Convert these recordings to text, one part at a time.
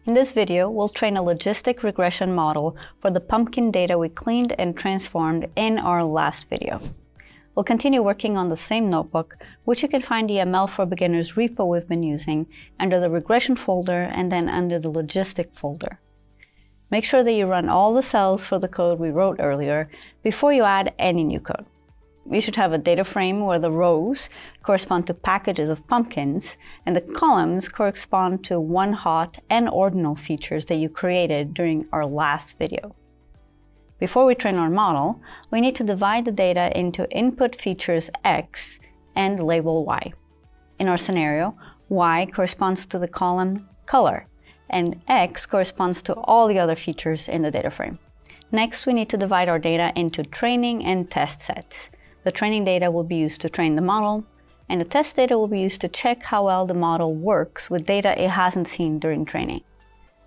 In this video, we'll train a logistic regression model for the pumpkin data we cleaned and transformed in our last video. We'll continue working on the same notebook, which you can find the ML for Beginners repo we've been using under the regression folder and then under the logistic folder. Make sure that you run all the cells for the code we wrote earlier before you add any new code. You should have a data frame where the rows correspond to packages of pumpkins and the columns correspond to one-hot and ordinal features that you created during our last video. Before we train our model, we need to divide the data into input features X and label Y. In our scenario, Y corresponds to the column color, and X corresponds to all the other features in the data frame. Next, we need to divide our data into training and test sets. The training data will be used to train the model, and the test data will be used to check how well the model works with data it hasn't seen during training.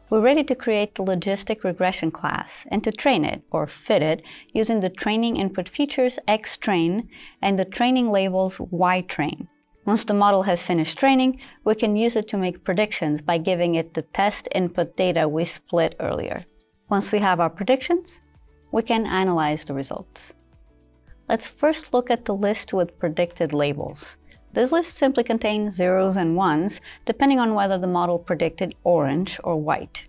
We're ready to create the Logistic Regression class and to train it, or fit it, using the training input features xtrain and the training labels ytrain. Once the model has finished training, we can use it to make predictions by giving it the test input data we split earlier. Once we have our predictions, we can analyze the results. Let's first look at the list with predicted labels. This list simply contains zeros and ones, depending on whether the model predicted orange or white.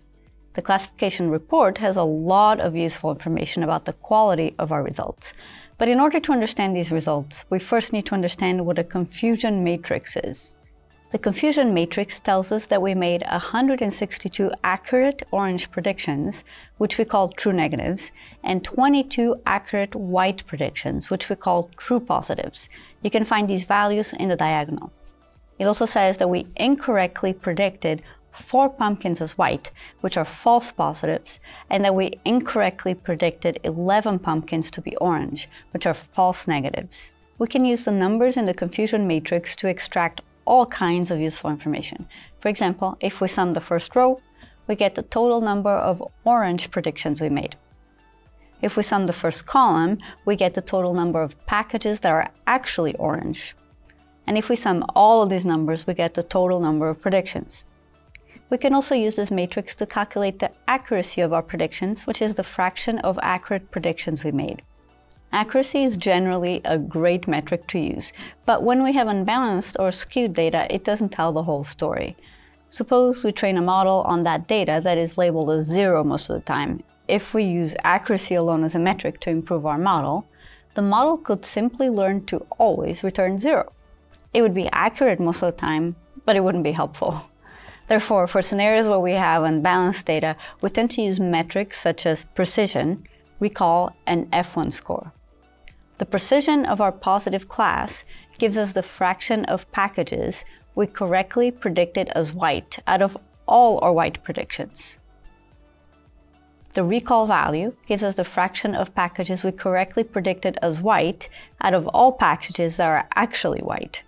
The classification report has a lot of useful information about the quality of our results. But in order to understand these results, we first need to understand what a confusion matrix is. The confusion matrix tells us that we made 162 accurate orange predictions, which we call true negatives, and 22 accurate white predictions, which we call true positives. You can find these values in the diagonal. It also says that we incorrectly predicted 4 pumpkins as white, which are false positives, and that we incorrectly predicted 11 pumpkins to be orange, which are false negatives. We can use the numbers in the confusion matrix to extract all kinds of useful information. For example, if we sum the first row, we get the total number of orange predictions we made. If we sum the first column, we get the total number of packages that are actually orange. And if we sum all of these numbers, we get the total number of predictions. We can also use this matrix to calculate the accuracy of our predictions, which is the fraction of accurate predictions we made. Accuracy is generally a great metric to use, but when we have unbalanced or skewed data, it doesn't tell the whole story. Suppose we train a model on that data that is labeled as 0 most of the time. If we use accuracy alone as a metric to improve our model, the model could simply learn to always return 0. It would be accurate most of the time, but it wouldn't be helpful. Therefore, for scenarios where we have unbalanced data, we tend to use metrics such as precision, recall, and F1 score. The precision of our positive class gives us the fraction of packages we correctly predicted as white out of all our white predictions. The recall value gives us the fraction of packages we correctly predicted as white out of all packages that are actually white.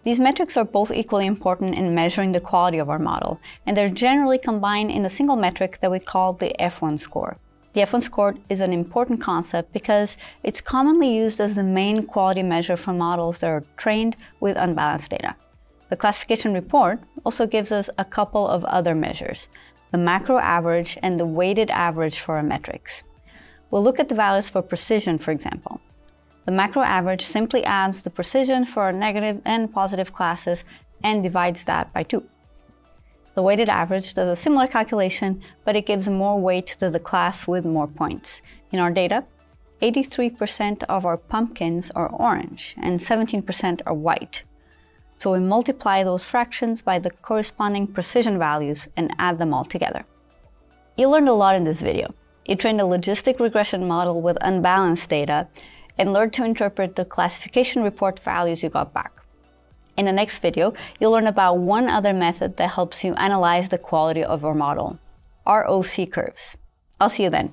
These metrics are both equally important in measuring the quality of our model, and they're generally combined in a single metric that we call the F1 score. The F1 score is an important concept because it's commonly used as the main quality measure for models that are trained with unbalanced data. The classification report also gives us a couple of other measures, the macro average and the weighted average for our metrics. We'll look at the values for precision, for example. The macro average simply adds the precision for our negative and positive classes and divides that by 2. The weighted average does a similar calculation, but it gives more weight to the class with more points. In our data, 83% of our pumpkins are orange and 17% are white. So we multiply those fractions by the corresponding precision values and add them all together. You learned a lot in this video. You trained a logistic regression model with unbalanced data and learned to interpret the classification report values you got back. In the next video, you'll learn about one other method that helps you analyze the quality of our model, ROC curves. I'll see you then.